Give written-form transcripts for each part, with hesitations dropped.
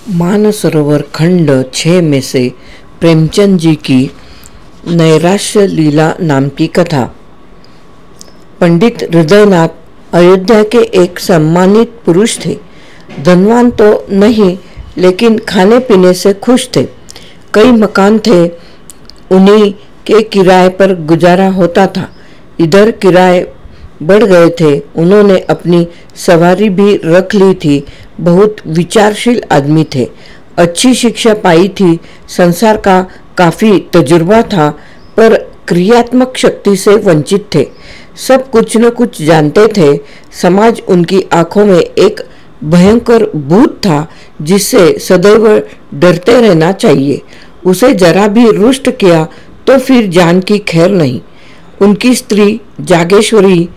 मानसरोवर खंड 6 में से प्रेमचंद जी की नैराश्य लीला नाम की कथा। पंडित हृदयनाथ अयोध्या के एक सम्मानित पुरुष थे। धनवान तो नहीं, लेकिन खाने पीने से खुश थे। कई मकान थे, उन्हीं के किराए पर गुजारा होता था। इधर किराए बढ़ गए थे। उन्होंने अपनी सवारी भी रख ली थी। बहुत विचारशील आदमी थे। अच्छी शिक्षा पाई थी। संसार का काफी तजुर्बा था, पर क्रियात्मक शक्ति से वंचित थे। सब कुछ न कुछ जानते थे। समाज उनकी आंखों में एक भयंकर भूत था, जिससे सदैव डरते रहना चाहिए। उसे जरा भी रुष्ट किया तो फिर जान की खैर नहीं। उनकी स्त्री जागेश्वरी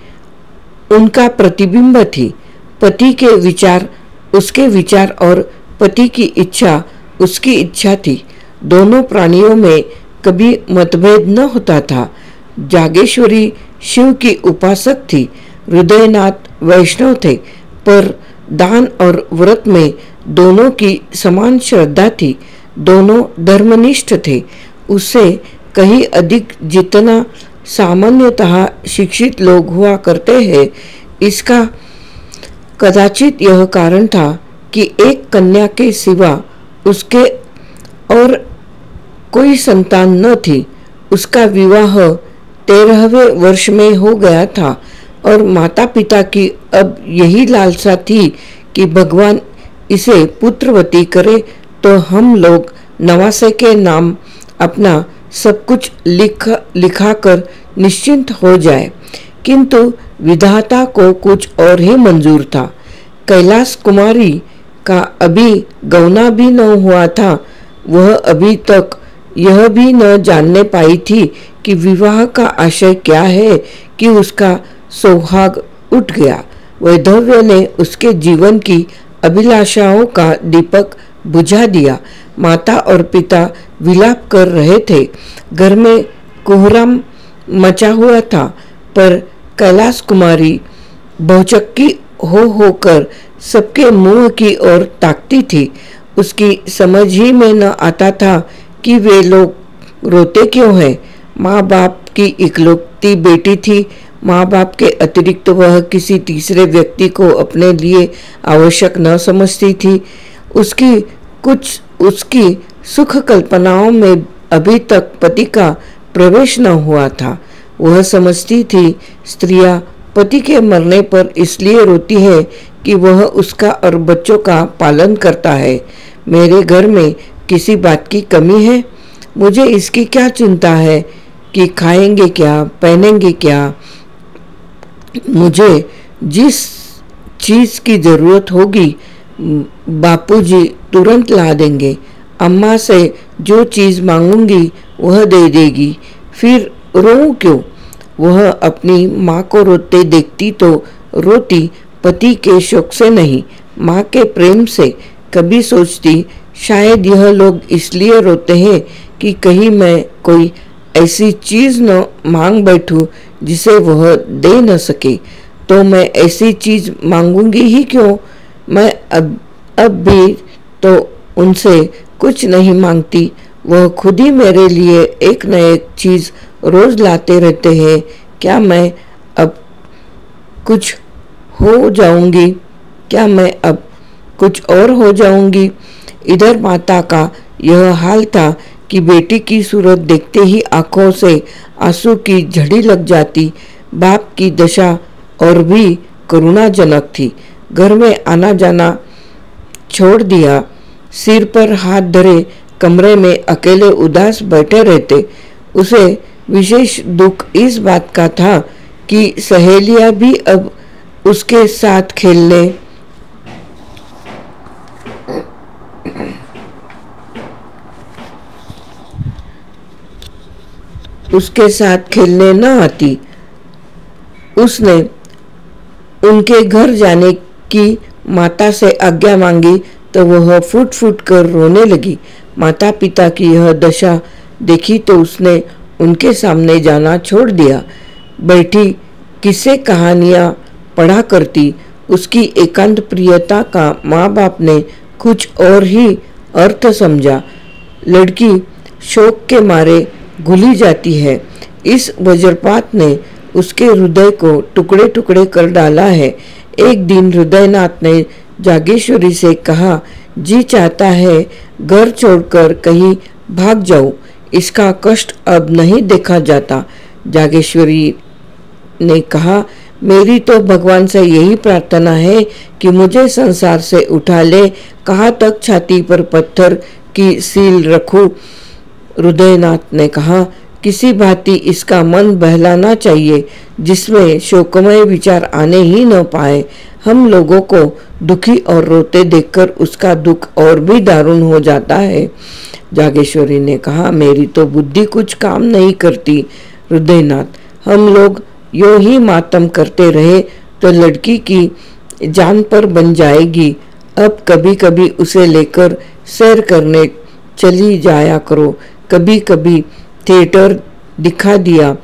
उनका प्रतिबिंब थी। पति के विचार उसके विचार और पति की इच्छा उसकी इच्छा थी। दोनों प्राणियों में कभी मतभेद न होता था। जागेश्वरी शिव की उपासक थी। हृदयनाथ वैष्णव थे, पर दान और व्रत में दोनों की समान श्रद्धा थी। दोनों धर्मनिष्ठ थे, उससे कहीं अधिक जितना सामान्यतः शिक्षित लोग हुआ करते हैं। इसका कदाचित यह कारण था कि एक कन्या के सिवा उसके और कोई संतान न थी। उसका विवाह 13वें वर्ष में हो गया था और माता पिता की अब यही लालसा थी कि भगवान इसे पुत्रवती करे तो हम लोग नवासे के नाम अपना सब कुछ लिखा कर निश्चिंत हो जाए। किंतु विधाता को कुछ और ही मंजूर था। कैलाश कुमारी का अभी गौना भी न हुआ था। वह अभी तक यह भी न जानने पाई थी कि विवाह का आशय क्या है कि उसका सौभाग उठ गया। वैधव्य ने उसके जीवन की अभिलाषाओं का दीपक बुझा दिया। माता और पिता विलाप कर रहे थे। घर में कोहराम मचा हुआ था, पर कैलाश कुमारी बहुचक्की होकर सबके मुंह की ओर ताकती थी। उसकी समझ ही में न आता था कि वे लोग रोते क्यों हैं। माँ बाप की इकलौती बेटी थी। माँ बाप के अतिरिक्त वह किसी तीसरे व्यक्ति को अपने लिए आवश्यक न समझती थी। उसकी सुख कल्पनाओं में अभी तक पति का प्रवेश न हुआ था। वह समझती थी स्त्रियां पति के मरने पर इसलिए रोती है कि वह उसका और बच्चों का पालन करता है। मेरे घर में किसी बात की कमी है? मुझे इसकी क्या चिंता है कि खाएंगे क्या, पहनेंगे क्या। मुझे जिस चीज़ की ज़रूरत होगी बापूजी तुरंत ला देंगे। अम्मा से जो चीज़ मांगूंगी वह दे देगी। फिर रोऊं क्यों? वह अपनी माँ को रोते देखती तो रोती, पति के शोक से नहीं, माँ के प्रेम से। कभी सोचती शायद यह लोग इसलिए रोते हैं कि कहीं मैं कोई ऐसी चीज़ न मांग बैठूं जिसे वह दे न सके। तो मैं ऐसी चीज़ मांगूंगी ही क्यों? मैं अब भी तो उनसे कुछ नहीं मांगती। वह खुद ही मेरे लिए एक न एक चीज़ रोज लाते रहते हैं। क्या मैं अब कुछ हो जाऊंगी? क्या मैं अब कुछ और हो जाऊंगी? इधर माता का यह हाल था कि बेटी की सूरत देखते ही आंखों से आंसू की झड़ी लग जाती। बाप की दशा और भी करुणाजनक थी। घर में आना जाना छोड़ दिया। सिर पर हाथ धरे कमरे में अकेले उदास बैठे रहते। उसे विशेष दुख इस बात का था कि सहेलियां भी अब उसके साथ खेलने न आती। उसने उनके घर जाने की माता से आज्ञा मांगी तो वह फुट फुट कर रोने लगी। माता पिता की यह दशा देखी तो उसने उनके सामने जाना छोड़ दिया। बैठी किस्से कहानियाँ पढ़ा करती। उसकी एकांत प्रियता का माँ बाप ने कुछ और ही अर्थ समझा। लड़की शोक के मारे घुली जाती है। इस वज्रपात ने उसके हृदय को टुकड़े टुकड़े कर डाला है। एक दिन हृदयनाथ ने जागेश्वरी से कहा, जी चाहता है घर छोड़कर कहीं भाग जाऊं, इसका कष्ट अब नहीं देखा जाता। जागेश्वरी ने कहा, मेरी तो भगवान से यही प्रार्थना है कि मुझे संसार से उठा ले, कहाँ तक छाती पर पत्थर की सील रखूं। हृदयनाथ ने कहा, किसी भांति इसका मन बहलाना चाहिए जिसमें शोकमय विचार आने ही न पाए। हम लोगों को दुखी और रोते देखकर उसका दुख और भी दारुण हो जाता है। जागेश्वरी ने कहा, मेरी तो बुद्धि कुछ काम नहीं करती हृदयनाथ, हम लोग यूं ही मातम करते रहे तो लड़की की जान पर बन जाएगी। अब कभी कभी उसे लेकर सैर करने चली जाया करो, कभी कभी थिएटर दिखा दिया,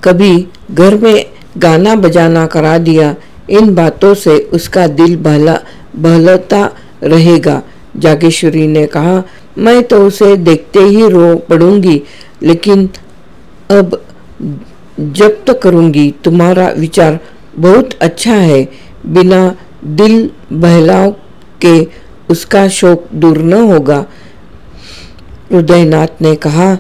कभी घर में गाना बजाना करा दिया। इन बातों से उसका दिल बहलता रहेगा। जागेश्वरी ने कहा, मैं तो उसे देखते ही रो पड़ूंगी, लेकिन अब जब्त करूंगी। तुम्हारा विचार बहुत अच्छा है, बिना दिल बहलाव के उसका शोक दूर न होगा। हृदयनाथ ने कहा,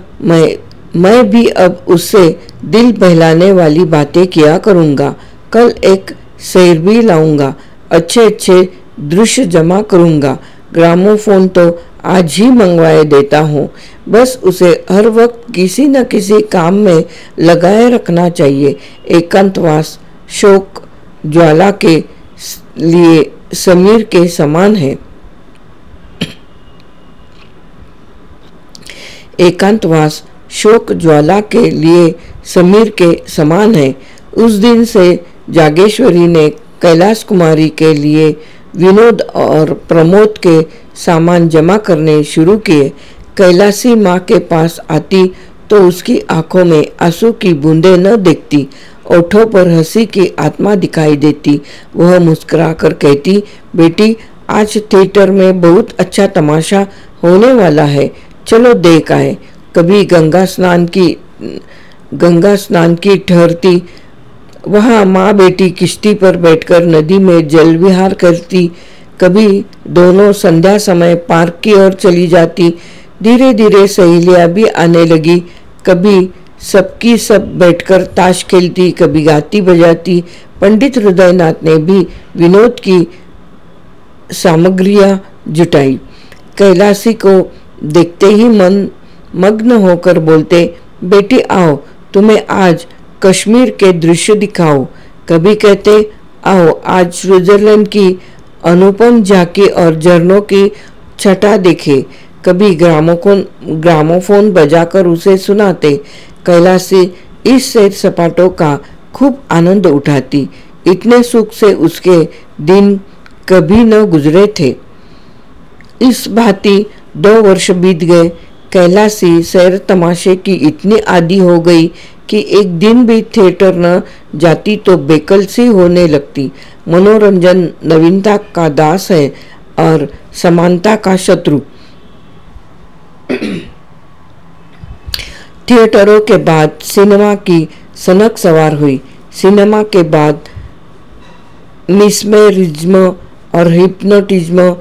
मैं भी अब उससे दिल बहलाने वाली बातें किया करूंगा। कल एक शेर भी लाऊंगा, अच्छे अच्छे दृश्य जमा करूंगा। ग्रामोफोन तो आज ही मंगवाए देता हूँ। बस उसे हर वक्त किसी न किसी काम में लगाए रखना चाहिए। एकांतवास शोक ज्वाला के लिए समीर के समान है। एकांतवास शोक ज्वाला के लिए समीर के समान है। उस दिन से जागेश्वरी ने कैलाश कुमारी के लिए विनोद और प्रमोद के सामान जमा करने शुरू किए। कैलाशी माँ के पास आती तो उसकी आंखों में आंसू की बूंदें न दिखती, ओठों पर हंसी की आत्मा दिखाई देती। वह मुस्कुराकर कहती, बेटी आज थिएटर में बहुत अच्छा तमाशा होने वाला है, चलो देख आए। कभी गंगा स्नान की ठहरती, वहाँ माँ बेटी किश्ती पर बैठकर नदी में जल विहार करती। कभी दोनों संध्या समय पार्क की ओर चली जाती। धीरे धीरे सहेलियाँ भी आने लगी। कभी सबकी सब बैठकर ताश खेलती, कभी गाती बजाती। पंडित हृदयनाथ ने भी विनोद की सामग्रियाँ जुटाई। कैलाशी को देखते ही मन मग्न होकर बोलते, बेटी आओ, तुम्हें आज कश्मीर के दृश्य दिखाओ। कभी कहते, आओ आज स्विट्जरलैंड की अनुपम झांकी और झरनों की छटा देखे। कभी ग्रामोफोन बजाकर उसे सुनाते। कैलाशी इस सैर सपाटों का खूब आनंद उठाती। इतने सुख से उसके दिन कभी न गुजरे थे। इस भांति 2 वर्ष बीत गए। कैलाशी सैर तमाशे की इतनी आदी हो गई कि एक दिन भी थिएटर न जाती तो बेकल सी होने लगती। मनोरंजन नवीनता का दास है और समानता का शत्रु। थिएटरों के बाद सिनेमा की सनक सवार हुई। सिनेमा के बाद मिसमेरिज्म और हिप्नोटिज्म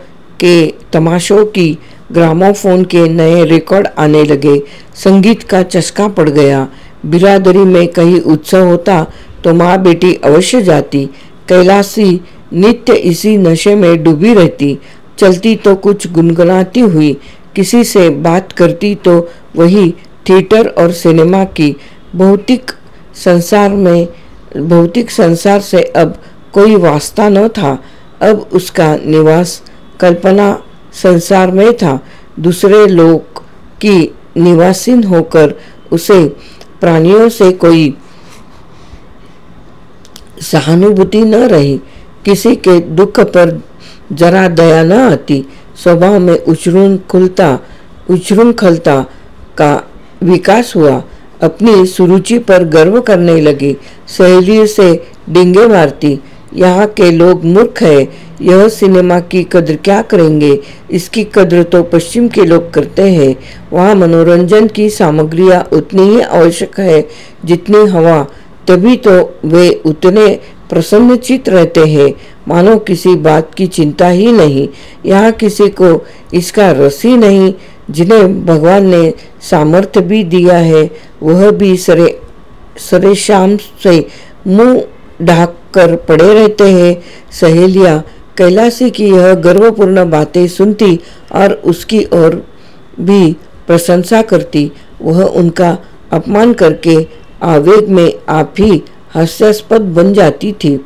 के तमाशों की ग्रामोफोन के नए रिकॉर्ड आने लगे। संगीत का चस्का पड़ गया। बिरादरी में कहीं उत्सव होता तो माँ बेटी अवश्य जाती। कैलाशी नित्य इसी नशे में डूबी रहती। चलती तो कुछ गुनगुनाती हुई, किसी से बात करती तो वही थिएटर और सिनेमा की। भौतिक संसार से अब कोई वास्ता न था। अब उसका निवास कल्पना संसार में था। दूसरे लोक की निवासीन होकर उसे प्राणियों से कोई सहानुभूति न रही। किसी के दुख पर जरा दया न आती। स्वभाव में उछृंखलता का विकास हुआ। अपनी सुरुचि पर गर्व करने लगी। सहेलियों से डिंगे मारती। यहाँ के लोग मूर्ख हैं, यह सिनेमा की कद्र क्या करेंगे, इसकी कद्र तो पश्चिम के लोग करते हैं। वहाँ मनोरंजन की सामग्रियाँ उतनी ही आवश्यक है जितनी हवा, तभी तो वे उतने प्रसन्नचित रहते हैं, मानो किसी बात की चिंता ही नहीं। यहाँ किसी को इसका रस ही नहीं। जिन्हें भगवान ने सामर्थ्य भी दिया है, वह भी सरे शाम से मुंह ढाक कर पड़े रहते हैं। सहेलियां कैलाशी की यह गर्वपूर्ण बातें सुनती और उसकी और भी प्रशंसा करती। वह उनका अपमान करके आवेग में आप ही हास्यास्पद बन जाती थी।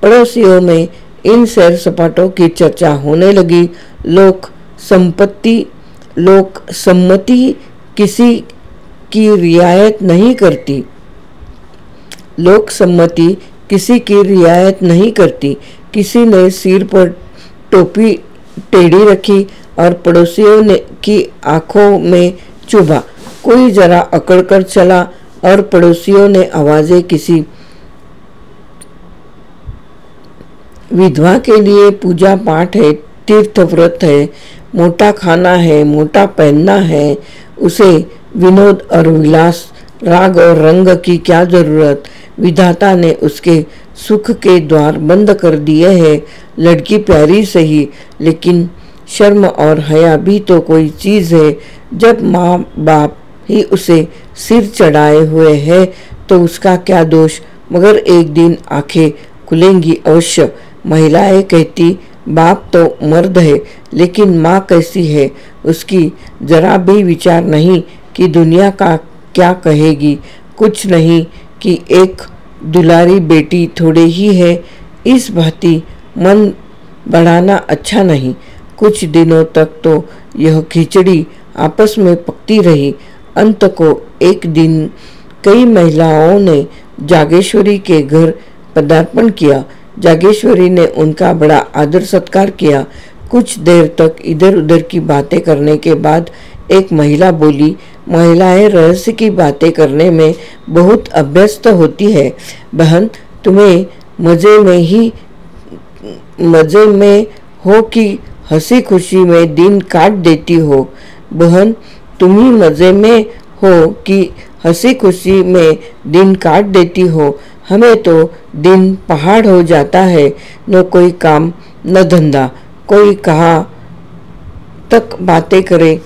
पड़ोसियों में इन सैर सपाटों की चर्चा होने लगी। लोक सम्मति किसी की रियायत नहीं करती। लोक सम्मति किसी की रियायत नहीं करती। किसी ने सिर पर टोपी टेढ़ी रखी और पड़ोसियों ने की आंखों में चुभा। कोई जरा अकड़ कर चला और पड़ोसियों ने आवाजें किसी विधवा के लिए पूजा पाठ है, तीर्थ व्रत है, मोटा खाना है, मोटा पहनना है, उसे विनोद और विलास, राग और रंग की क्या जरूरत, विधाता ने उसके सुख के द्वार बंद कर दिए हैं। लड़की प्यारी सही, लेकिन शर्म और हया भी तो कोई चीज़ है। जब माँ बाप ही उसे सिर चढ़ाए हुए है तो उसका क्या दोष। मगर एक दिन आंखें खुलेंगी अवश्य। महिलाएं कहती, बाप तो मर्द है, लेकिन माँ कैसी है, उसकी जरा भी विचार नहीं कि दुनिया का क्या कहेगी। कुछ नहीं कि एक दुलारी बेटी थोड़े ही है। इस भांति मन बढ़ाना अच्छा नहीं। कुछ दिनों तक तो यह खिचड़ी आपस में पकती रही। अंत को एक दिन कई महिलाओं ने जागेश्वरी के घर पदार्पण किया। जागेश्वरी ने उनका बड़ा आदर सत्कार किया। कुछ देर तक इधर उधर की बातें करने के बाद एक महिला बोली, महिलाएं रहस्य की बातें करने में बहुत अभ्यस्त होती है। बहन, तुम्हें मजे में हो कि हंसी खुशी में दिन काट देती हो। बहन, तुम ही मजे में हो कि हंसी खुशी में दिन काट देती हो। हमें तो दिन पहाड़ हो जाता है। न कोई काम न धंधा, कोई कहाँ तक बातें करे।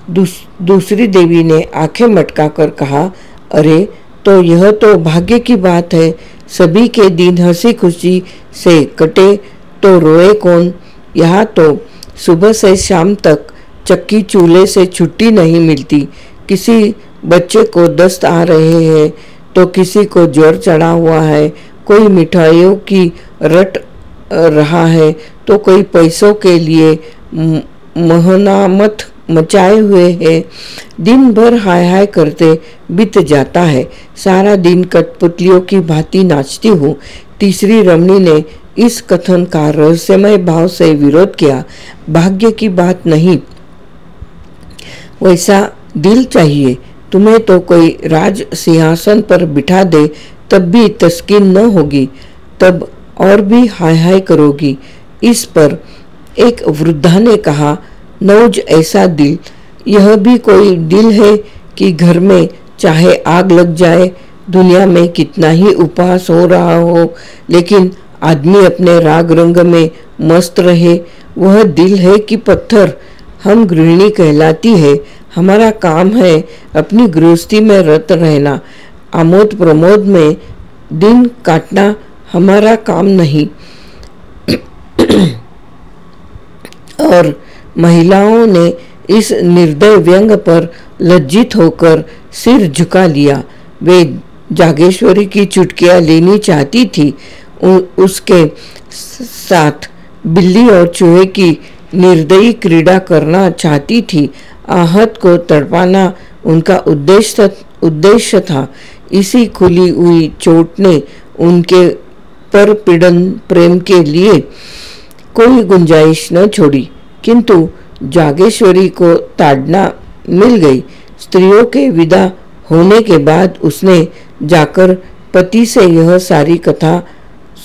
दूसरी देवी ने आंखें मटका कर कहा, अरे तो यह तो भाग्य की बात है। सभी के दिन हंसी खुशी से कटे तो रोए कौन। यहाँ तो सुबह से शाम तक चक्की चूल्हे से छुट्टी नहीं मिलती। किसी बच्चे को दस्त आ रहे हैं तो किसी को ज्वर चढ़ा हुआ है, कोई मिठाइयों की रट रहा है तो कोई पैसों के लिए महनामत मचाए हुए है। दिन भर हाय हाय करते बीत जाता है। सारा दिन कठपुतलियों की भांति नाचती हूँ। तीसरी रमणी ने इस कथन का रहस्यमय भाव से विरोध किया। भाग्य की बात नहीं, वैसा दिल चाहिए। तुम्हें तो कोई राज सिंहासन पर बिठा दे तब भी तस्कीन न होगी, तब और भी हाय हाय करोगी। इस पर एक वृद्धा ने कहा, नौज ऐसा दिल, यह भी कोई दिल है कि घर में चाहे आग लग जाए, दुनिया में कितना ही उपवास हो रहा हो, लेकिन आदमी अपने राग रंग में मस्त रहे। वह दिल है कि पत्थर। हम गृहिणी कहलाती है। हमारा काम है अपनी गृहस्थी में रत रहना, आमोद प्रमोद में दिन काटना हमारा काम नहीं। और महिलाओं ने इस निर्दय व्यंग पर लज्जित होकर सिर झुका लिया। वे जागेश्वरी की चुटकियां लेनी चाहती थी। उसके साथ बिल्ली और चूहे की निर्दयी क्रीड़ा करना चाहती थी। आहत को तड़पाना उनका उद्देश्य था। इसी खुली हुई चोट ने उनके पर पीड़न प्रेम के लिए कोई गुंजाइश न छोड़ी। किंतु जागेश्वरी को ताड़ना मिल गई। स्त्रियों के विदा होने के बाद उसने जाकर पति से यह सारी कथा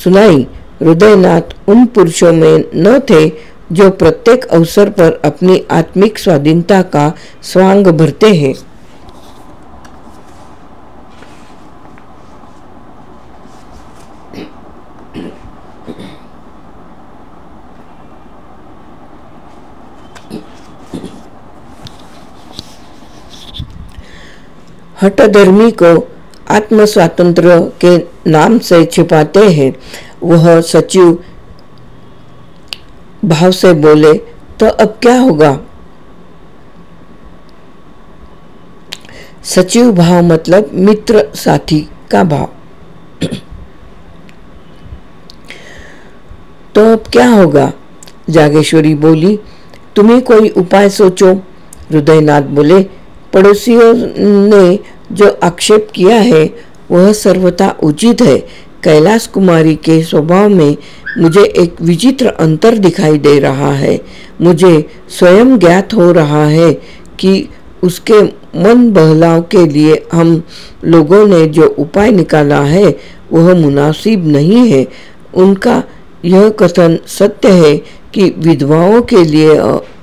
सुनाई। हृदयनाथ उन पुरुषों में न थे जो प्रत्येक अवसर पर अपनी आत्मिक स्वाधीनता का स्वांग भरते हैं। हठधर्मी को आत्म स्वातंत्र के नाम से छिपाते हैं। वह सचिव भाव से बोले तो अब क्या होगा? सचिव भाव मतलब मित्र साथी का भाव। तो अब क्या होगा? जागेश्वरी बोली, तुम्हें कोई उपाय सोचो। हृदयनाथ बोले, पड़ोसियों ने जो आक्षेप किया है वह सर्वथा उचित है। कैलाश कुमारी के स्वभाव में मुझे एक विचित्र अंतर दिखाई दे रहा है। मुझे स्वयं ज्ञात हो रहा है कि उसके मन बहलाव के लिए हम लोगों ने जो उपाय निकाला है वह मुनासिब नहीं है। उनका यह कथन सत्य है कि विधवाओं के लिए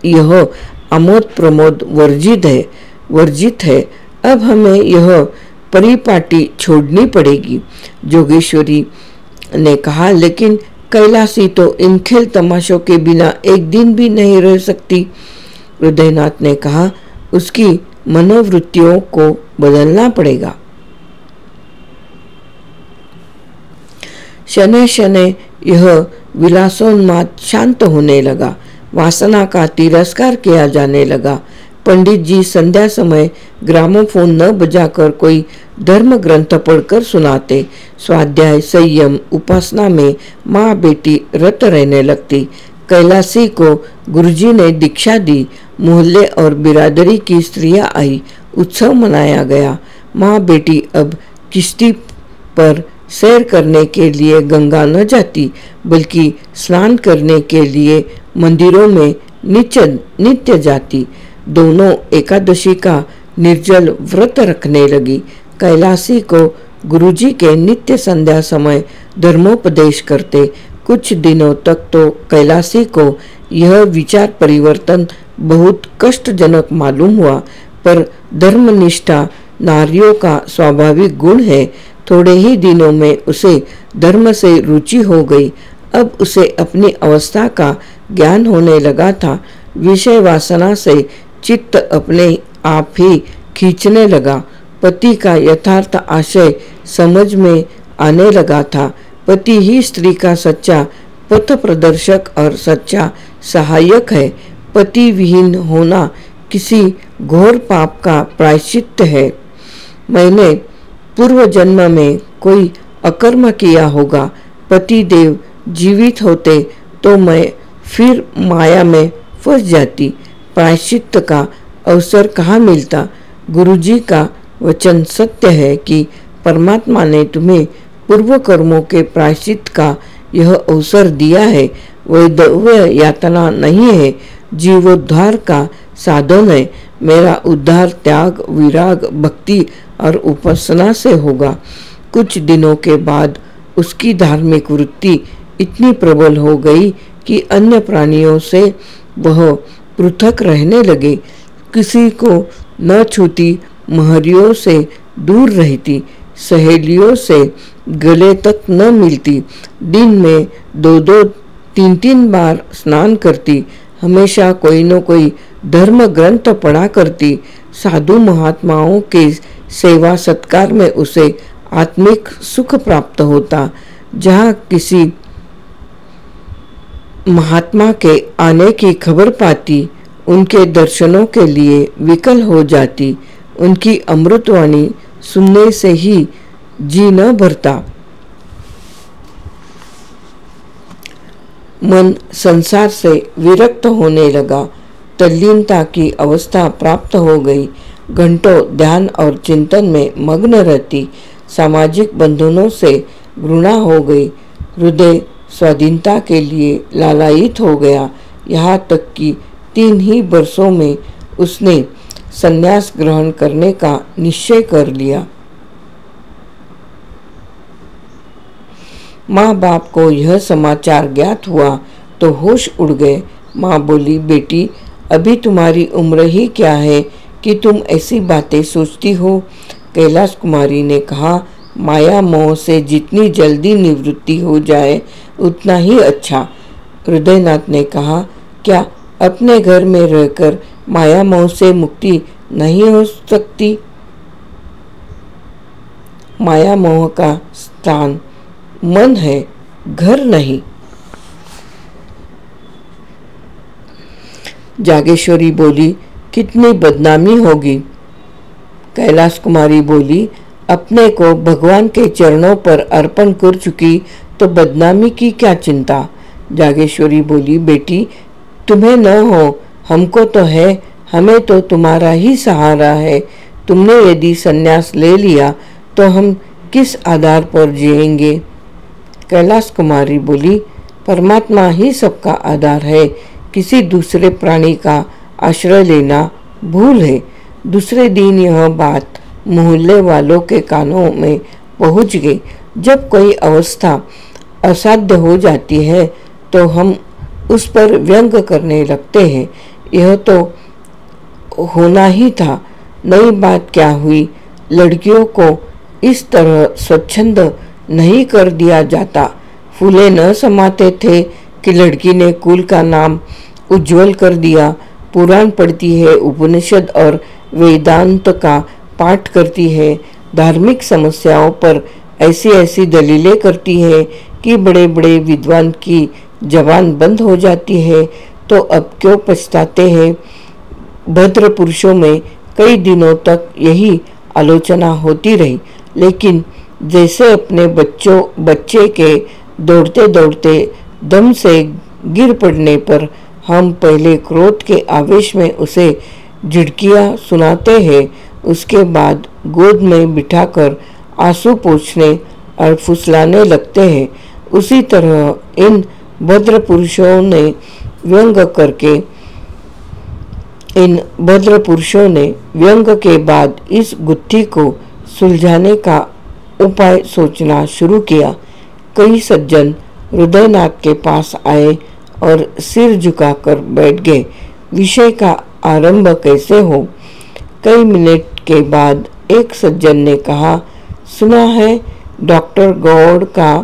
यह आमोद प्रमोद वर्जित है। अब हमें यह परिपाटी छोड़नी पड़ेगी। जोगेश्वरी ने कहा, लेकिन कैलाशी तो इन खेल तमाशों के बिना एक दिन भी नहीं रह सकती। हृदयनाथ ने कहा, उसकी मनोवृत्तियों को बदलना पड़ेगा। शनै शनै यह विलासोन्माद शांत होने लगा। वासना का तिरस्कार किया जाने लगा। पंडित जी संध्या समय ग्रामोफोन न बजाकर कोई धर्म ग्रंथ पढ़कर सुनाते। स्वाध्याय, संयम, उपासना में माँ बेटी रत रहने लगती। कैलाशी को गुरुजी ने दीक्षा दी। मोहल्ले और बिरादरी की स्त्रियां आई। उत्सव मनाया गया। माँ बेटी अब किश्ती पर सैर करने के लिए गंगा न जाती, बल्कि स्नान करने के लिए मंदिरों में नित्य जाती। दोनों एकादशी का निर्जल व्रत रखने लगी। कैलाशी को गुरुजी के नित्य संध्या समय धर्मोपदेश करते। कुछ दिनों तक तो कैलाशी को यह विचार परिवर्तन बहुत कष्टजनक मालूम हुआ, पर धर्मनिष्ठा नारियों का स्वाभाविक गुण है। थोड़े ही दिनों में उसे धर्म से रुचि हो गई। अब उसे अपनी अवस्था का ज्ञान होने लगा था। विषय वासना से चित्त अपने आप ही खींचने लगा। पति का यथार्थ आशय समझ में आने लगा था। पति ही स्त्री का सच्चा पथ प्रदर्शक और सच्चा सहायक है। पति विहीन होना किसी घोर पाप का प्रायश्चित है। मैंने पूर्व जन्म में कोई अकर्म किया होगा। पति देव जीवित होते तो मैं फिर माया में फंस जाती। प्रायश्चित का अवसर कहाँ मिलता। गुरुजी का वचन सत्य है कि परमात्मा ने तुम्हें पूर्व कर्मों के प्रायश्चित का यह अवसर दिया है। वैधव्य यातना नहीं है, जीवोद्धार का साधन है। मेरा उद्धार त्याग, विराग, भक्ति और उपासना से होगा। कुछ दिनों के बाद उसकी धार्मिक वृत्ति इतनी प्रबल हो गई कि अन्य प्राणियों से वह पृथक रहने लगे। किसी को न छूती, महरियों से दूर रहती, सहेलियों से गले तक न मिलती। दिन में 2-2, 3-3 बार स्नान करती। हमेशा कोई न कोई धर्म ग्रंथ पढ़ा करती। साधु महात्माओं के सेवा सत्कार में उसे आत्मिक सुख प्राप्त होता। जहाँ किसी महात्मा के आने की खबर पाती, उनके दर्शनों के लिए विकल हो जाती। उनकी अमृतवाणी सुनने से ही जी न भरता। मन संसार से विरक्त होने लगा। तल्लीनता की अवस्था प्राप्त हो गई। घंटों ध्यान और चिंतन में मग्न रहती। सामाजिक बंधनों से घृणा हो गई। हृदय स्वाधीनता के लिए लालायित हो गया। यहाँ तक कि 3 ही वर्षों में उसने संन्यास ग्रहण करने का निश्चय कर लिया। माँ बाप को यह समाचार ज्ञात हुआ तो होश उड़ गए। माँ बोली, बेटी अभी तुम्हारी उम्र ही क्या है कि तुम ऐसी बातें सोचती हो। कैलाश कुमारी ने कहा, माया मोह से जितनी जल्दी निवृत्ति हो जाए उतना ही अच्छा। हृदयनाथ ने कहा, क्या अपने घर में रहकर माया मोह से मुक्ति नहीं हो सकती? माया मोह का स्थान मन है, घर नहीं। जागेश्वरी बोली, कितनी बदनामी होगी। कैलाश कुमारी बोली, अपने को भगवान के चरणों पर अर्पण कर चुकी तो बदनामी की क्या चिंता। जागेश्वरी बोली, बेटी तुम्हें न हो, हमको तो है, हमें तो तुम्हारा ही सहारा है। तुमने यदि संन्यास ले लिया तो हम किस आधार पर जिएंगे। कैलाश कुमारी बोली, परमात्मा ही सबका आधार है, किसी दूसरे प्राणी का आश्रय लेना भूल है। दूसरे दिन यह बात मोहल्ले वालों के कानों में पहुंच गई। जब कोई अवस्था असाध्य हो जाती है तो हम उस पर व्यंग करने लगते हैं। यह तो होना ही था। नई बात क्या हुई, लड़कियों को इस तरह स्वच्छंद नहीं कर दिया जाता। फूले न समाते थे कि लड़की ने कुल का नाम उज्जवल कर दिया। पुराण पढ़ती है, उपनिषद और वेदांत का पाठ करती है, धार्मिक समस्याओं पर ऐसी ऐसी दलीलें करती है कि बड़े बड़े विद्वान की जबान बंद हो जाती है। तो अब क्यों पछताते हैं। भद्र पुरुषों में कई दिनों तक यही आलोचना होती रही, लेकिन जैसे अपने बच्चे के दौड़ते दौड़ते दम से गिर पड़ने पर हम पहले क्रोध के आवेश में उसे झिड़कियाँ सुनाते हैं, उसके बाद गोद में बिठाकर आंसू पोंछने और फुसलाने लगते हैं, उसी तरह इन भद्र पुरुषों ने व्यंग के बाद इस गुत्थी को सुलझाने का उपाय सोचना शुरू किया। कई सज्जन हृदयनाथ के पास आए और सिर झुकाकर बैठ गए। विषय का आरंभ कैसे हो। कई मिनट के बाद एक सज्जन ने कहा, सुना है डॉक्टर गौड़ का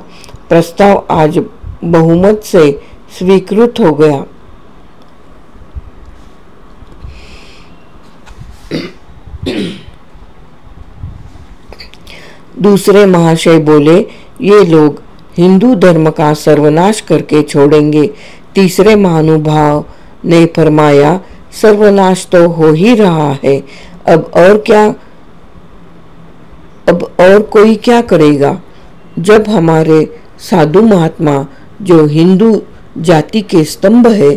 प्रस्ताव आज बहुमत से स्वीकृत हो गया। दूसरे महाशय बोले, ये लोग हिंदू धर्म का सर्वनाश करके छोड़ेंगे। तीसरे महानुभाव ने फरमाया, सर्वनाश तो हो ही रहा है, अब और कोई क्या करेगा। जब हमारे साधु महात्मा जो हिंदू जाति के स्तंभ है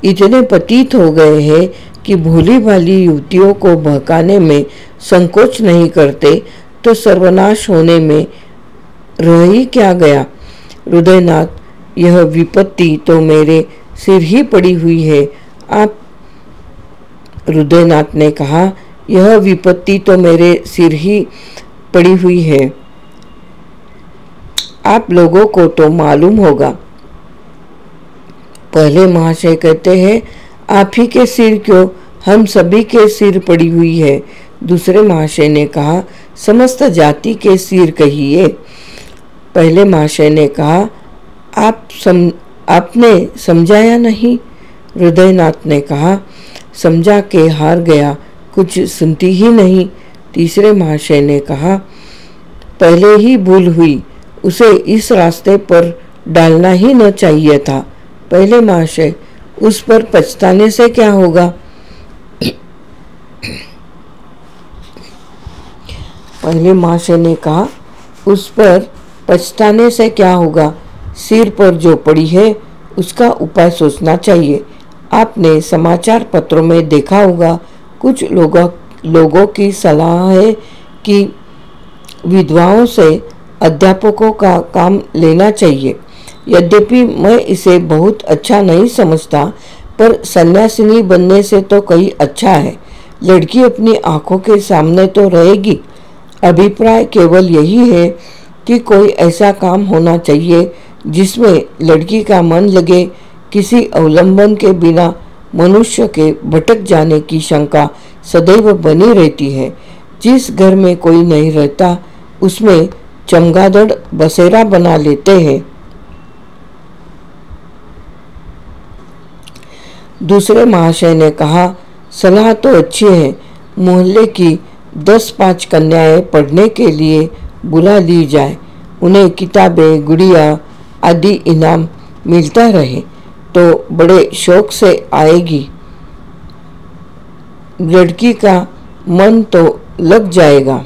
इतने पतित हो गए हैं कि भोली भाली युवतियों को बहकाने में संकोच नहीं करते, तो सर्वनाश होने में रह ही क्या गया। हृदयनाथ, यह विपत्ति तो मेरे सिर ही पड़ी हुई है। आप हृदयनाथ ने कहा, यह विपत्ति तो मेरे सिर ही पड़ी हुई है, आप लोगों को तो मालूम होगा। पहले महाशय कहते हैं, आप ही के सिर क्यों, हम सभी के सिर पड़ी हुई है। दूसरे महाशय ने कहा, समस्त जाति के सिर कहिए। पहले महाशय ने कहा, आपने समझाया नहीं। हृदयनाथ ने कहा, समझा के हार गया, कुछ सुनती ही नहीं। तीसरे महाशय ने कहा, पहले ही भूल हुई, उसे इस रास्ते पर डालना ही न चाहिए था। पहले महाशय, उस पर पछताने से क्या होगा। पहले महाशय ने कहा, उस पर पछताने से क्या होगा, सिर पर जो पड़ी है उसका उपाय सोचना चाहिए। आपने समाचार पत्रों में देखा होगा, कुछ लोगों की सलाह है कि विधवाओं से अध्यापकों का काम लेना चाहिए। यद्यपि मैं इसे बहुत अच्छा नहीं समझता, पर सन्यासिनी बनने से तो कहीं अच्छा है। लड़की अपनी आंखों के सामने तो रहेगी। अभिप्राय केवल यही है। कि कोई ऐसा काम होना चाहिए जिसमें लड़की का मन लगे। किसी अवलंबन के बिना मनुष्य के भटक जाने की शंका सदैव बनी रहती है। जिस घर में कोई नहीं रहता उसमें चमगादड़ बसेरा बना लेते हैं। दूसरे महाशय ने कहा, सलाह तो अच्छी है, मोहल्ले की 10-5 कन्याएं पढ़ने के लिए बुला ली जाए, उन्हें किताबें, गुड़िया आदि इनाम मिलता रहे तो बड़े शौक से आएगी। लड़की का मन तो लग जाएगा।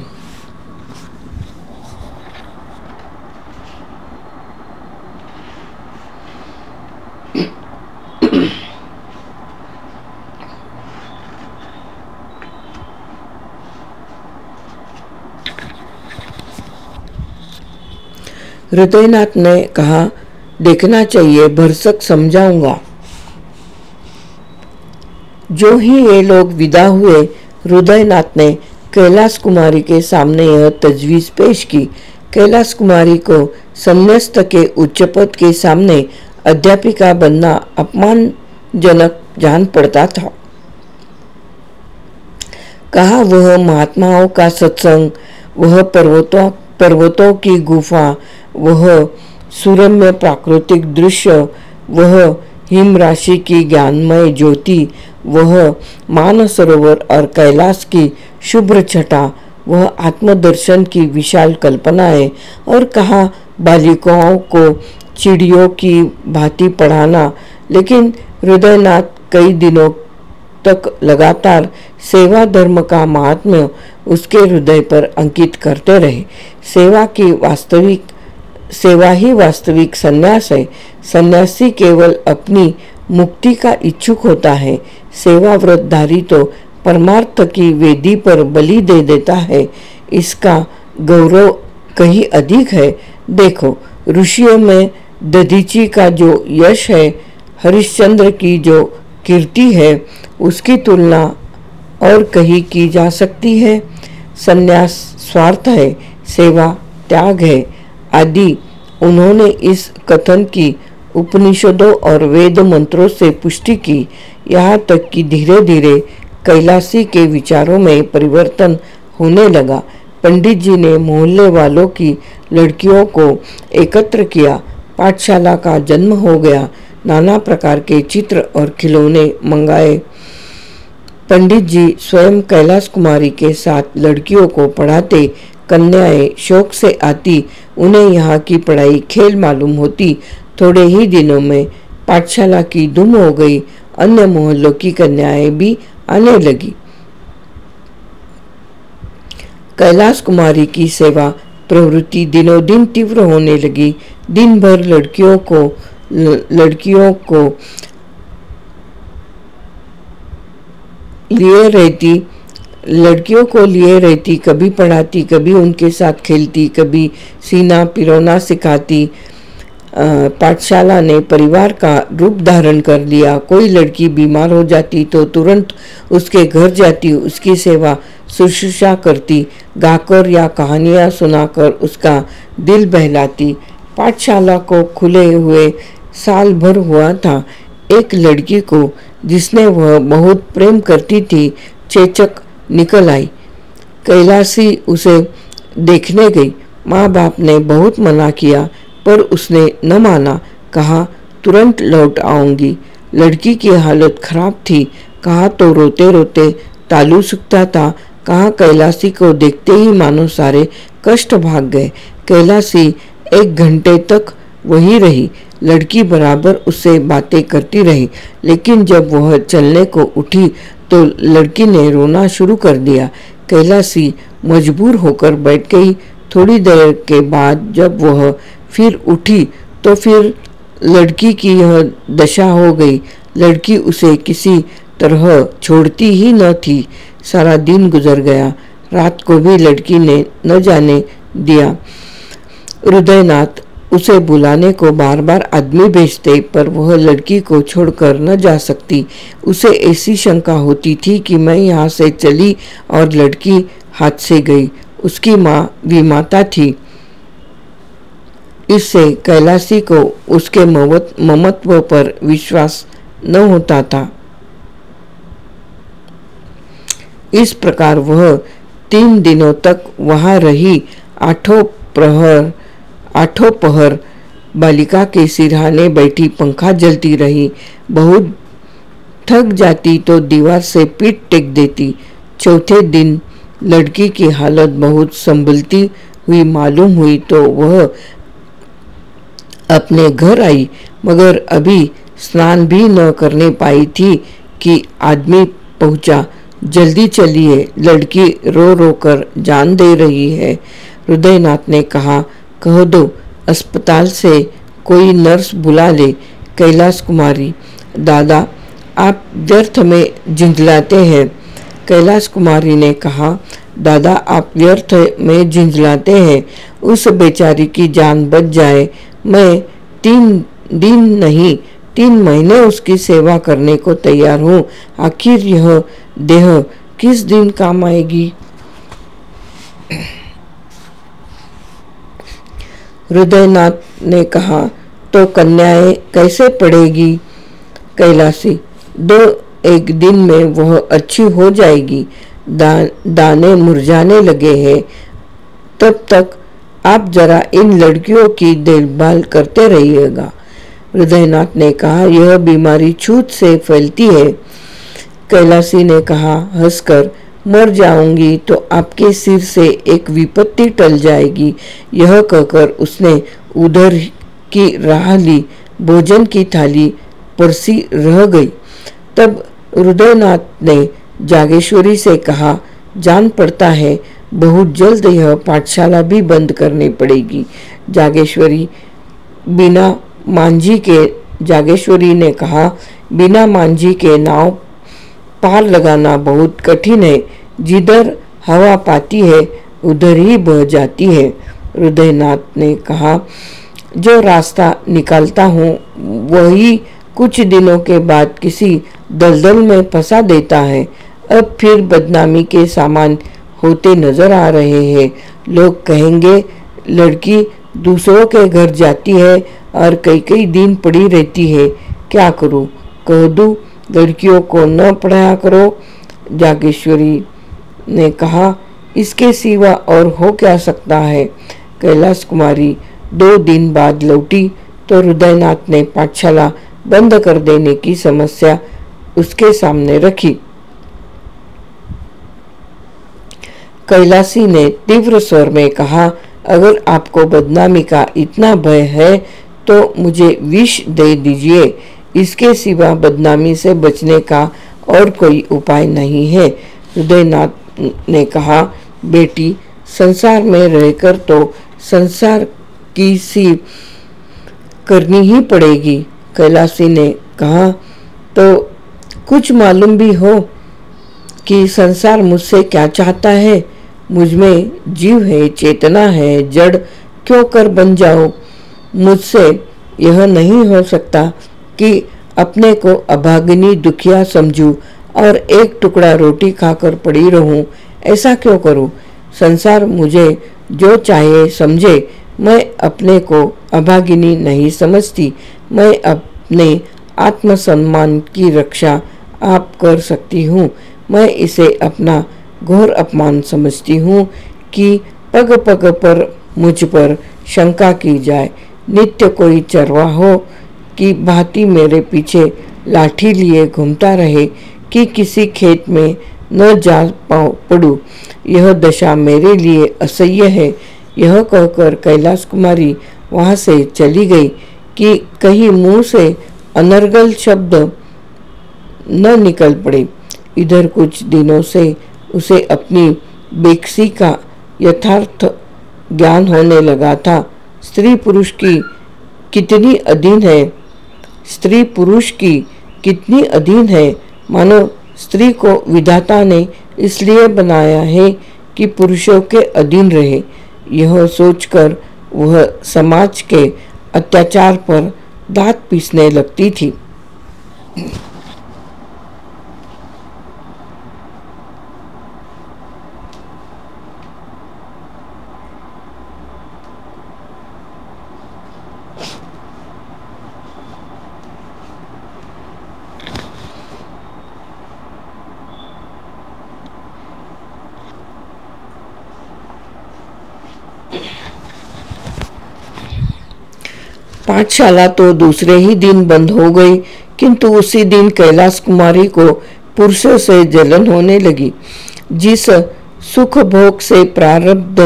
हृदयनाथ ने कहा, देखना चाहिए, भरसक समझाऊंगा। जो ही ये लोग विदा हुए, हृदयनाथ ने कैलाश कुमारी के सामने यह तजवीज पेश की। कैलाश कुमारी को संन्यस्त के उच्च पद के सामने अध्यापिका बनना अपमानजनक जान पड़ता था। कहा, वह महात्माओं का सत्संग, वह पर्वतों की गुफा, वह सुरम्य प्राकृतिक दृश्य, वह हिम राशि की ज्ञानमय ज्योति, वह मानसरोवर और कैलाश की शुभ्र छटा, वह आत्मदर्शन की विशाल कल्पनाएं। और कहा, बालिकाओं को चिड़ियों की भांति पढ़ाना। लेकिन हृदयनाथ कई दिनों तक लगातार सेवा धर्म का महात्म्य उसके हृदय पर अंकित करते रहे। सेवा ही वास्तविक संन्यास है। सन्यासी केवल अपनी मुक्ति का इच्छुक होता है। सेवा व्रतधारी तो परमार्थ की वेदी पर बलि दे देता है। इसका गौरव कहीं अधिक है। देखो, ऋषियों में दधीची का जो यश है, हरिश्चंद्र की जो कीर्ति है, उसकी तुलना और कहीं की जा सकती है। संन्यास स्वार्थ है, सेवा त्याग है आदि उन्होंने इस कथन की उपनिषदों और वेद मंत्रों से पुष्टि की। यहाँ तक कि धीरे धीरे कैलाशी के विचारों में परिवर्तन होने लगा। पंडित जी ने मोहल्ले वालों की लड़कियों को एकत्र किया। पाठशाला का जन्म हो गया। नाना प्रकार के चित्र और खिलौने मंगाए। पंडित जी स्वयं कैलाश कुमारी के साथ लड़कियों को पढ़ाते। कन्याएं शौक से आती, उन्हें यहाँ की पढ़ाई खेल मालूम होती। थोड़े ही दिनों में पाठशाला की धूम हो गई। अन्य मोहल्लों की कन्याएं भी आने लगी। कैलाश कुमारी की सेवा प्रवृत्ति दिनों दिन तीव्र होने लगी। दिन भर लड़कियों को लिए रहती, कभी पढ़ाती, कभी उनके साथ खेलती, कभी सीना पिरोना सिखाती। पाठशाला ने परिवार का रूप धारण कर लिया। कोई लड़की बीमार हो जाती तो तुरंत उसके घर जाती, उसकी सेवा शुश्रूषा करती, गाकर या कहानियाँ सुनाकर उसका दिल बहलाती। पाठशाला को खुले हुए साल भर हुआ था। एक लड़की को जिसने वह बहुत प्रेम करती थी, चेचक निकल आई। कैलाशी उसे देखने गई। माँ बाप ने बहुत मना किया पर उसने न माना। कहा, तुरंत लौट आऊंगी। लड़की की हालत खराब थी। कहा तो रोते रोते तालू सूखता था। कहा कैलाशी को देखते ही मानो सारे कष्ट भाग गए। कैलाशी 1 घंटे तक वही रही। लड़की बराबर उससे बातें करती रही, लेकिन जब वह चलने को उठी तो लड़की ने रोना शुरू कर दिया। कैलाशी मजबूर होकर बैठ गई। थोड़ी देर के बाद जब वह फिर उठी तो फिर लड़की की यह दशा हो गई। लड़की उसे किसी तरह छोड़ती ही न थी। सारा दिन गुजर गया। रात को भी लड़की ने न जाने दिया। हृदयनाथ उसे बुलाने को बार बार आदमी भेजते, पर वह लड़की को छोड़कर न जा सकती। उसे ऐसी शंका होती थी कि मैं यहाँ से चली और लड़की हाथ से गई। उसकी माँ विमाता थी। इससे कैलाशी को उसके ममत्व पर विश्वास न होता था। इस प्रकार वह 3 दिनों तक वहां रही। आठों पहर बालिका के सिरहाने बैठी पंखा जलती रही। बहुत थक जाती तो दीवार से पीठ टेक देती। चौथे दिन लड़की की हालत बहुत संभलती हुई मालूम हुई तो वह अपने घर आई, मगर अभी स्नान भी न करने पाई थी कि आदमी पहुंचा। जल्दी चलिए, लड़की रो रो कर जान दे रही है। हृदयनाथ ने कहा, कह दो अस्पताल से कोई नर्स बुला ले। कैलाश कुमारी, दादा आप व्यर्थ में झिंझलाते हैं। कैलाश कुमारी ने कहा, दादा आप व्यर्थ में झिंझलाते हैं। उस बेचारी की जान बच जाए, मैं 3 दिन नहीं 3 महीने उसकी सेवा करने को तैयार हूँ। आखिर यह देह किस दिन काम आएगी। हृदयनाथ ने कहा, तो कन्याएं कैसे पड़ेगी। कैलाशी, 2-1 दिन में वह अच्छी हो जाएगी। दाने मुरझाने लगे हैं। तब तक आप जरा इन लड़कियों की देखभाल करते रहिएगा। हृदयनाथ ने कहा, यह बीमारी छूत से फैलती है। कैलाशी ने कहा हंसकर, मर जाऊंगी तो आपके सिर से एक विपत्ति टल जाएगी। यह कहकर उसने उधर की राह ली। भोजन की थाली परसी रह गई। तब हृदयनाथ ने जागेश्वरी से कहा, जान पड़ता है बहुत जल्द यह पाठशाला भी बंद करनी पड़ेगी। जागेश्वरी ने कहा, बिना मांझी के नाव पार लगाना बहुत कठिन है। जिधर हवा पाती है उधर ही बह जाती है। हृदयनाथ ने कहा, जो रास्ता निकालता हूँ वही कुछ दिनों के बाद किसी दलदल में फंसा देता है। अब फिर बदनामी के सामान होते नजर आ रहे हैं। लोग कहेंगे लड़की दूसरों के घर जाती है और कई दिन पड़ी रहती है। क्या करूं, कह दूं लड़कियों को न पढ़ाया करो। जागेश्वरी ने कहा, इसके सिवा और हो क्या सकता है। कैलाश कुमारी 2 दिन बाद लौटी तो हृदयनाथ ने पाठशाला बंद कर देने की समस्या उसके सामने रखी। कैलाशी ने तीव्र स्वर में कहा, अगर आपको बदनामी का इतना भय है तो मुझे विष दे दीजिए। इसके सिवा बदनामी से बचने का और कोई उपाय नहीं है। हृदयनाथ ने कहा, बेटी संसार में रहकर तो संसार की सी करनी ही पड़ेगी। कैलाशी ने कहा, तो कुछ मालूम भी हो कि संसार मुझसे क्या चाहता है। मुझ में जीव है, चेतना है, जड़ क्यों कर बन जाओ। मुझसे यह नहीं हो सकता कि अपने को अभागिनी दुखिया समझूं और एक टुकड़ा रोटी खाकर पड़ी रहूं। ऐसा क्यों करूं। संसार मुझे जो चाहे समझे, मैं अपने को अभागिनी नहीं समझती। मैं अपने आत्मसम्मान की रक्षा आप कर सकती हूँ। मैं इसे अपना घोर अपमान समझती हूँ कि पग पग पर मुझ पर शंका की जाए। नित्य कोई चरवाहो की भांति मेरे पीछे लाठी लिए घूमता रहे कि किसी खेत में न जा पड़ूं। यह दशा मेरे लिए असह्य है। यह कहकर कैलाश कुमारी वहां से चली गई कि कहीं मुंह से अनर्गल शब्द न निकल पड़े। इधर कुछ दिनों से उसे अपनी बेकसी का यथार्थ ज्ञान होने लगा था। स्त्री पुरुष की कितनी अधीन है। मानो स्त्री को विधाता ने इसलिए बनाया है कि पुरुषों के अधीन रहे। यह सोचकर वह समाज के अत्याचार पर दांत पीसने लगती थी। पाठशाला तो दूसरे ही दिन बंद हो गई, किंतु उसी दिन कैलाश कुमारी को पुरुषों से जलन होने लगी। जिस सुख भोग से प्रारब्ध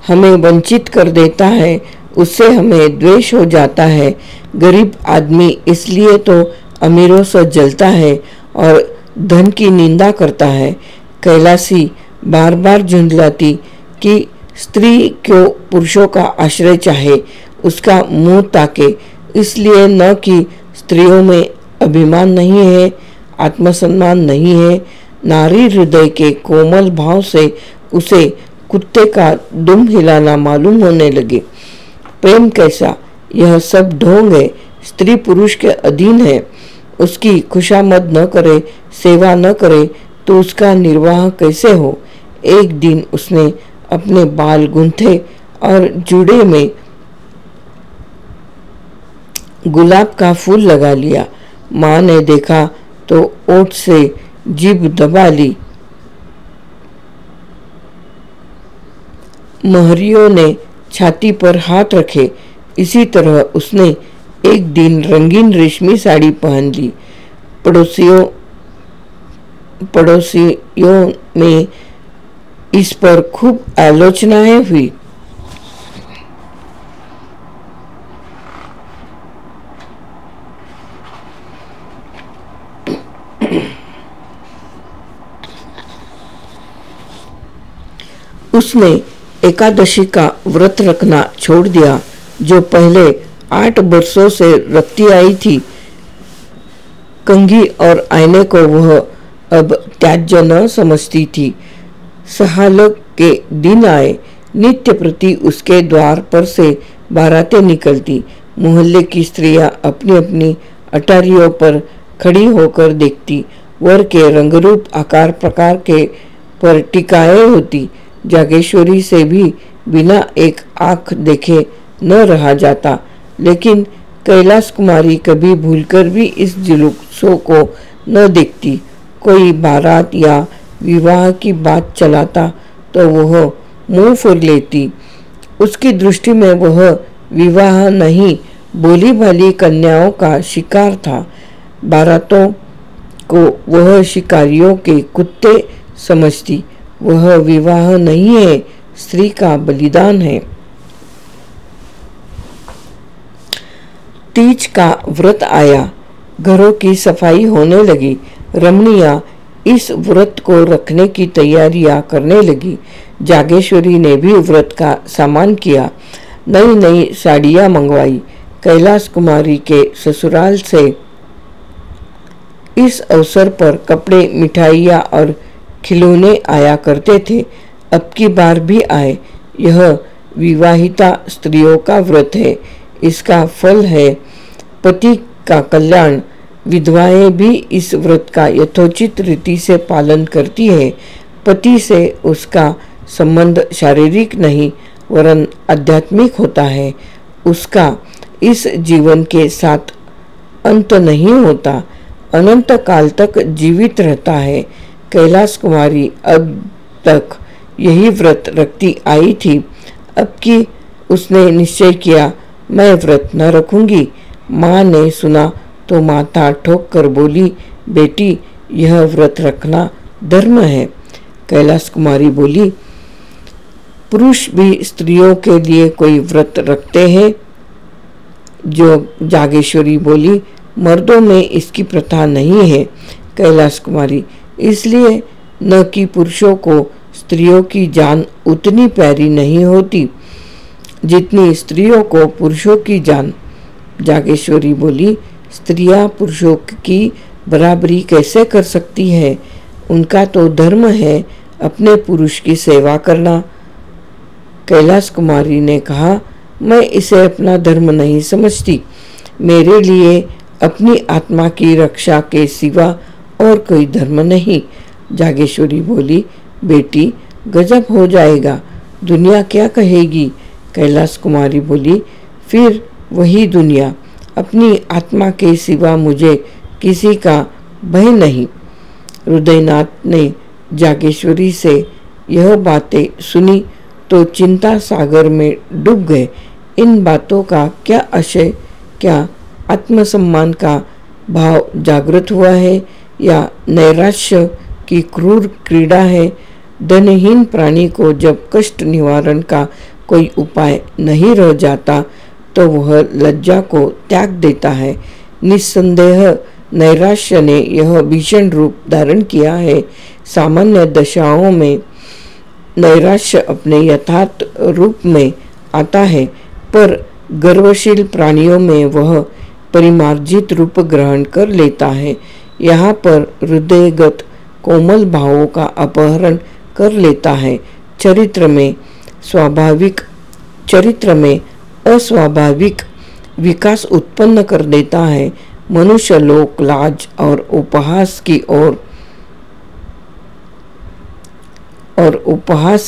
हमें वंचित कर देता है, उससे हमें द्वेष हो जाता है। गरीब आदमी इसलिए तो अमीरों से जलता है और धन की निंदा करता है। कैलाशी बार बार झुंझलाती कि स्त्री क्यों पुरुषों का आश्रय चाहे, उसका मुंह ताके, इसलिए न कि स्त्रियों में अभिमान नहीं है, आत्मसम्मान नहीं है। नारी हृदय के कोमल भाव से उसे कुत्ते का दुम हिलाना मालूम होने लगे। प्रेम कैसा, यह सब ढोंग है। स्त्री पुरुष के अधीन है, उसकी खुशामद न करे, सेवा न करे तो उसका निर्वाह कैसे हो। एक दिन उसने अपने बाल गूंथे और जूड़े में गुलाब का फूल लगा लिया। माँ ने देखा तो ओठ से जीभ दबा ली। महरियों ने छाती पर हाथ रखे। इसी तरह उसने एक दिन रंगीन रेशमी साड़ी पहन ली। पड़ोसियों में इस पर खूब आलोचनाएं हुई। उसने एकादशी का व्रत रखना छोड़ दिया, जो पहले 8 वर्षों से रखती आई थी। कंघी और आईने को वह अब त्याज्य न समझती थी। सहालक के दिन आए, नित्य प्रति उसके द्वार पर से बारातें निकलती। मोहल्ले की स्त्रियां अपनी अपनी अटारियों पर खड़ी होकर देखती। वर के रंगरूप आकार प्रकार के पर टिकाए होती। जागेश्वरी से भी बिना एक आंख देखे न रहा जाता, लेकिन कैलाश कुमारी कभी भूलकर भी इस जुलूसों को न देखती। कोई बारात या विवाह की बात चलाता तो वह मुंह फुर लेती। उसकी दृष्टि में वह विवाह नहीं, बोली भाली कन्याओं का शिकार था। बारातों को वह शिकारियों के कुत्ते समझती। वह विवाह नहीं है, स्त्री का बलिदान है। तीज का व्रत आया, घरों की सफाई होने लगी। रमणियां इस व्रत को रखने की तैयारियां करने लगी। जागेश्वरी ने भी व्रत का सामान किया, नई नई साड़ियां मंगवाई। कैलाश कुमारी के ससुराल से इस अवसर पर कपड़े, मिठाइयाँ और खिलौने आया करते थे। अब की बार भी आए। यह विवाहिता स्त्रियों का व्रत है। इसका फल है पति का कल्याण। विधवाएं भी इस व्रत का यथोचित रीति से पालन करती है। पति से उसका संबंध शारीरिक नहीं वरन आध्यात्मिक होता है। उसका इस जीवन के साथ अंत नहीं होता, अनंत काल तक जीवित रहता है। कैलाश कुमारी अब तक यही व्रत रखती आई थी। अब कि उसने निश्चय किया, मैं व्रत न रखूंगी। माँ ने सुना तो माथा ठोक कर बोली, बेटी यह व्रत रखना धर्म है। कैलाश कुमारी बोली, पुरुष भी स्त्रियों के लिए कोई व्रत रखते हैं? जो जागेश्वरी बोली, मर्दों में इसकी प्रथा नहीं है कैलाश कुमारी, इसलिए न कि पुरुषों को स्त्रियों की जान उतनी प्यारी नहीं होती जितनी स्त्रियों को पुरुषों की जान। जागेश्वरी बोली, स्त्रियां पुरुषों की बराबरी कैसे कर सकती है? उनका तो धर्म है अपने पुरुष की सेवा करना। कैलाश कुमारी ने कहा, मैं इसे अपना धर्म नहीं समझती। मेरे लिए अपनी आत्मा की रक्षा के सिवा और कोई धर्म नहीं। जागेश्वरी बोली, बेटी गजब हो जाएगा, दुनिया क्या कहेगी? कैलाश कुमारी बोली, फिर वही दुनिया। अपनी आत्मा के सिवा मुझे किसी का भय नहीं। हृदयनाथ ने जागेश्वरी से यह बातें सुनी तो चिंता सागर में डूब गए। इन बातों का क्या आशय क्या आत्मसम्मान का भाव जागृत हुआ है या नैराश्य की क्रूर क्रीड़ा है? धनहीन प्राणी को जब कष्ट निवारण का कोई उपाय नहीं रह जाता तो वह लज्जा को त्याग देता है। निस्संदेह नैराश्य ने यह भीषण रूप धारण किया है। सामान्य दशाओं में नैराश्य अपने यथार्थ रूप में आता है, पर गर्वशील प्राणियों में वह परिमार्जित रूप ग्रहण कर लेता है। यहाँ पर हृदयगत कोमल भावों का अपहरण कर लेता है। चरित्र में अस्वाभाविक विकास उत्पन्न कर देता है। मनुष्य लोक लाज और उपहास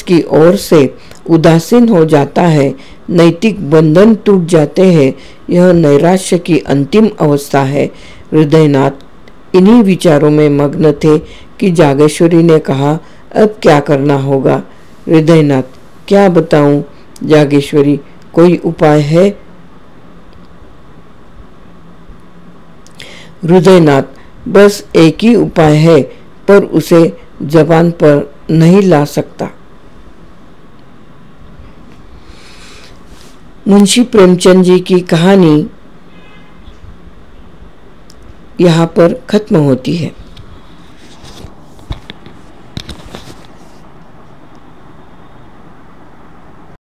की ओर से उदासीन हो जाता है। नैतिक बंधन टूट जाते हैं। यह नैराश्य की अंतिम अवस्था है। हृदयनाथ इन्हीं विचारों में मग्न थे कि जागेश्वरी ने कहा, अब क्या करना होगा? हृदयनाथ, क्या बताऊं जागेश्वरी, कोई उपाय है? हृदयनाथ, बस एक ही उपाय है, पर उसे जबान पर नहीं ला सकता। मुंशी प्रेमचंद जी की कहानी यहाँ पर खत्म होती है।